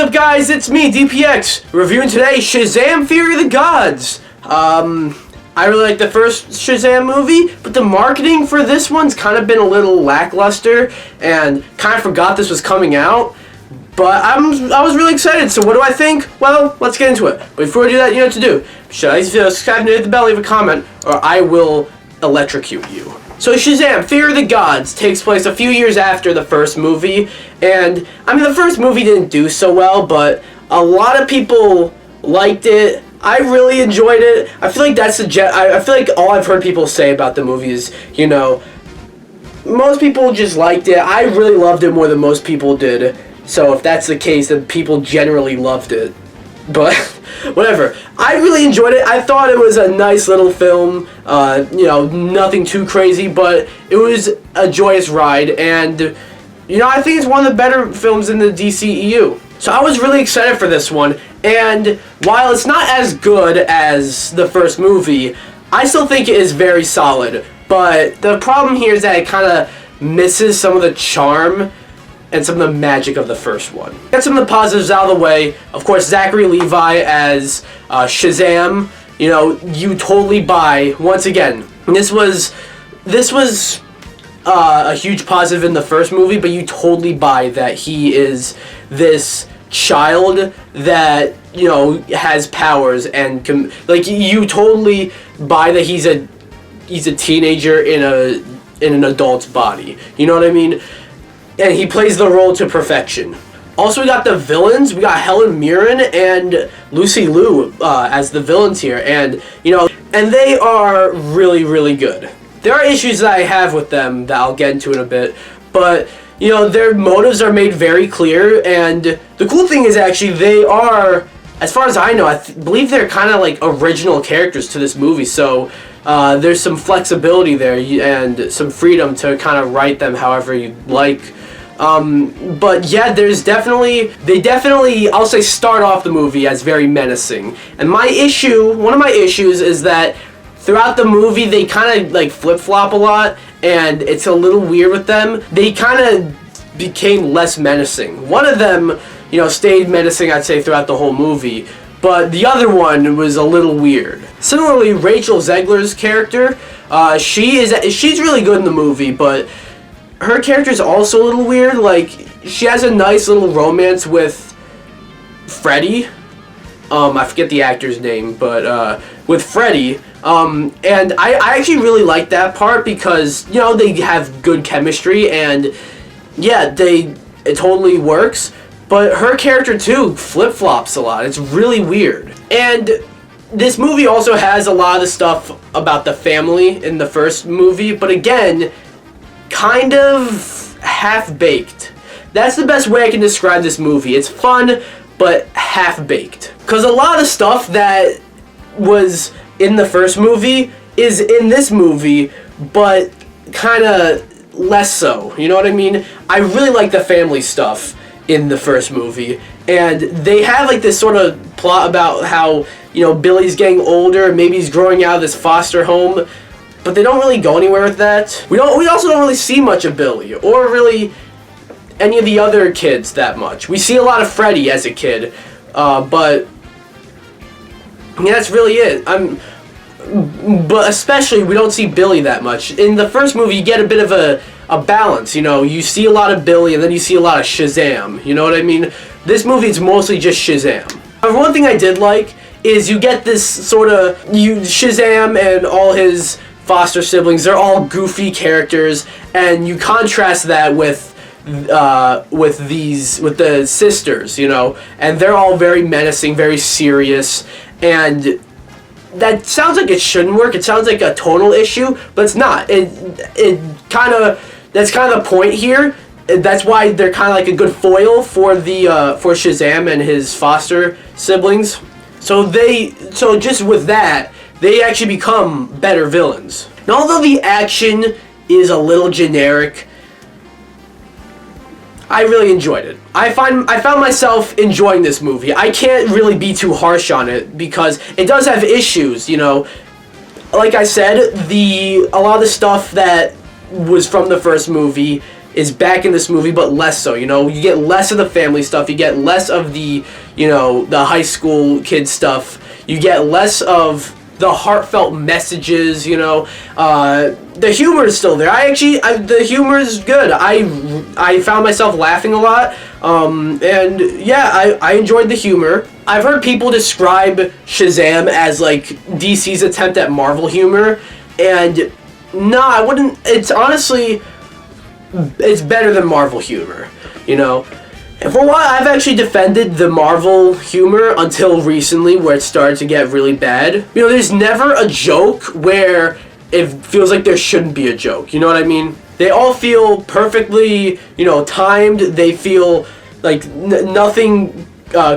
up, guys? It's me, DPX, reviewing today Shazam! Fury of the Gods. I really like the first Shazam movie, but the marketing for this one's kind of been a little lackluster, and kind of forgot this was coming out. But I was really excited, so what do I think? Well, let's get into it. But before we do that, you know what to do. Should I subscribe and hit the bell, leave a comment, or I will electrocute you. So Shazam! Fury of the Gods takes place a few years after the first movie, and I mean the first movie didn't do so well, but a lot of people liked it. I really enjoyed it. I feel like that's I feel like all I've heard people say about the movie is, you know, most people just liked it. I really loved it more than most people did. So if that's the case, then people generally loved it. But whatever. I really enjoyed it. I thought it was a nice little film. You know, nothing too crazy, but it was a joyous ride. And, you know, I think it's one of the better films in the DCEU. So I was really excited for this one. And while it's not as good as the first movie, I still think it is very solid. But the problem here is that it kind of misses some of the charm and some of the magic of the first one. Get some of the positives out of the way. Of course, Zachary Levi as Shazam. You know, you totally buy. Once again, this was a huge positive in the first movie, but you totally buy that he is this child that, you know, has powers and you totally buy that he's a teenager in an adult's body. You know what I mean? And he plays the role to perfection. Also, we got the villains. We got Helen Mirren and Lucy Liu as the villains here. And, you know, and they are really, really good. There are issues that I have with them that I'll get into in a bit. But, you know, their motives are made very clear. And the cool thing is, actually, they are, as far as I know, I believe they're kind of like original characters to this movie. So there's some flexibility there and some freedom to kind of write them however you like. But yeah, they definitely, I'll say, start off the movie as very menacing. And one of my issues is that throughout the movie, they kind of like flip-flop a lot, and it's a little weird with them. They kind of became less menacing. One of them, you know, stayed menacing, I'd say, throughout the whole movie, but the other one was a little weird. Similarly, Rachel Zegler's character, she's really good in the movie, but her character is also a little weird. Like, she has a nice little romance with Freddy. I forget the actor's name, but with Freddy. And I actually really like that part because, you know, they have good chemistry and yeah, it totally works. But her character too flip-flops a lot. It's really weird. And this movie also has a lot of the stuff about the family in the first movie, but again, kind of half-baked. That's the best way I can describe this movie. It's fun, but half-baked. Because a lot of the stuff that was in the first movie is in this movie, but kind of less so. You know what I mean? I really like the family stuff in the first movie, and they have like this sort of plot about how, you know, Billy's getting older, maybe he's growing out of this foster home, but they don't really go anywhere with that. We also don't really see much of Billy, or really any of the other kids that much. We see a lot of Freddy as a kid, but yeah, that's really it. But especially, we don't see Billy that much. In the first movie, you get a bit of a balance, you know. You see a lot of Billy, and then you see a lot of Shazam, you know what I mean? This movie, it's mostly just Shazam. However, one thing I did like is you get this sort of, Shazam and all his foster siblings, they're all goofy characters, and you contrast that with the sisters, you know, and they're all very menacing, very serious, and that sounds like it shouldn't work. It sounds like a tonal issue, but it's not. That's kind of the point here. That's why they're kind of like a good foil for for Shazam and his foster siblings. So just with that, they actually become better villains. And although the action is a little generic, I really enjoyed it. I found myself enjoying this movie. I can't really be too harsh on it because it does have issues, you know. Like I said, a lot of the stuff that was from the first movie is back in this movie, but less so. You know, you get less of the family stuff. You get less of the, you know, the high school kid stuff. You get less of the heartfelt messages, you know. The humor is still there. The humor is good. I found myself laughing a lot. And yeah, I enjoyed the humor. I've heard people describe Shazam as like DC's attempt at Marvel humor, and no, I wouldn't. It's honestly, it's better than Marvel humor, you know. And for a while, I've actually defended the Marvel humor until recently, where it started to get really bad. You know, there's never a joke where it feels like there shouldn't be a joke. You know what I mean? They all feel perfectly, you know, timed. They feel like nothing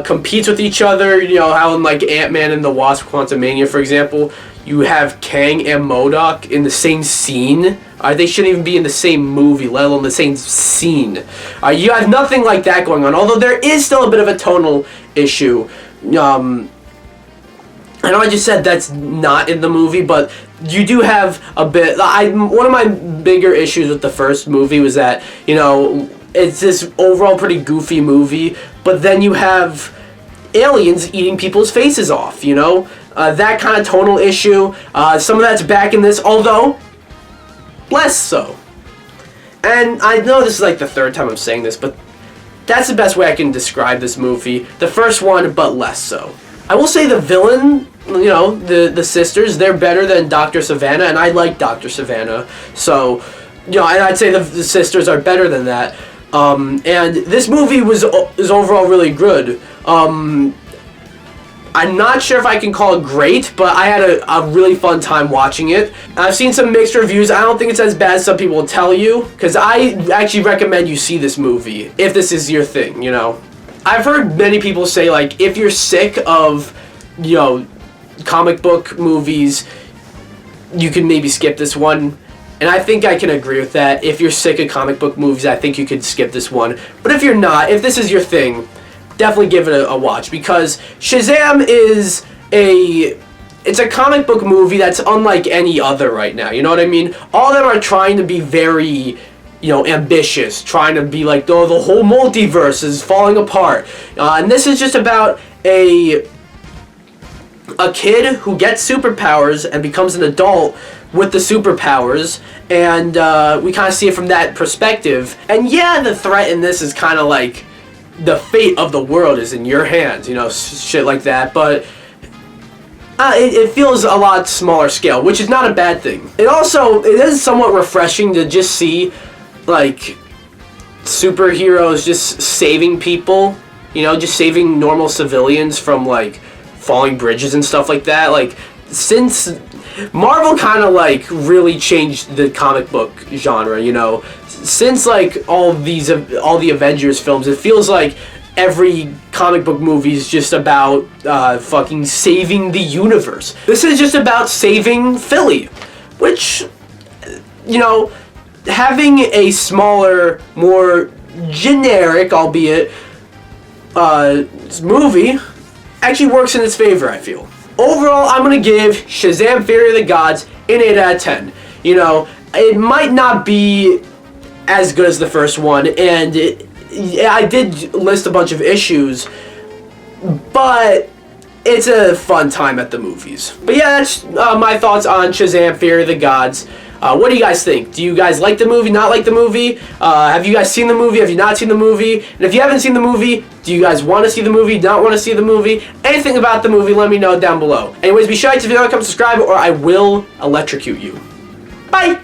competes with each other. You know, how in like Ant-Man and the Wasp: Quantumania, for example, you have Kang and MODOK in the same scene. They shouldn't even be in the same movie, let alone the same scene. You have nothing like that going on, although there is still a bit of a tonal issue. I know I just said that's not in the movie, but you do have a bit. One of my bigger issues with the first movie was that, you know, it's this overall pretty goofy movie, but then you have aliens eating people's faces off, you know? That kind of tonal issue. Some of that's back in this, although less so. And I know this is like the third time I'm saying this, but that's the best way I can describe this movie. The first one, but less so. I will say the villain, you know, the sisters, they're better than Dr. Savannah, and I like Dr. Savannah. So, you know, and I'd say the sisters are better than that. And this movie is overall really good. I'm not sure if I can call it great, but I had a really fun time watching it. I've seen some mixed reviews. I don't think it's as bad as some people will tell you, because I actually recommend you see this movie, if this is your thing, you know. I've heard many people say, like, if you're sick of, you know, comic book movies, you can maybe skip this one. And I think I can agree with that. If you're sick of comic book movies, I think you could skip this one. But if you're not, if this is your thing, definitely give it a watch, because Shazam is it's a comic book movie that's unlike any other right now. You know what I mean? All of them are trying to be very, you know, ambitious, trying to be like, oh, the whole multiverse is falling apart. And this is just about a kid who gets superpowers and becomes an adult with the superpowers, and we kind of see it from that perspective. And yeah, the threat in this is kind of like, the fate of the world is in your hands, you know, shit like that, but it feels a lot smaller scale, which is not a bad thing. It is somewhat refreshing to just see, like, superheroes just saving people, you know, just saving normal civilians from, like, falling bridges and stuff like that. Like, since Marvel kind of, like, really changed the comic book genre, you know, since, like, all the Avengers films, it feels like every comic book movie is just about fucking saving the universe. This is just about saving Philly, which, you know, having a smaller, more generic, albeit, movie actually works in its favor, I feel. Overall, I'm going to give Shazam! Fury of the Gods an 8 out of 10. You know, it might not be as good as the first one, and I did list a bunch of issues, but it's a fun time at the movies. But yeah, that's my thoughts on Shazam! Fury of the Gods. What do you guys think? Do you guys like the movie, not like the movie? Have you guys seen the movie? Have you not seen the movie? And if you haven't seen the movie, do you guys want to see the movie, not want to see the movie? Anything about the movie, let me know down below. Anyways, be sure to comment, subscribe, or I will electrocute you. Bye!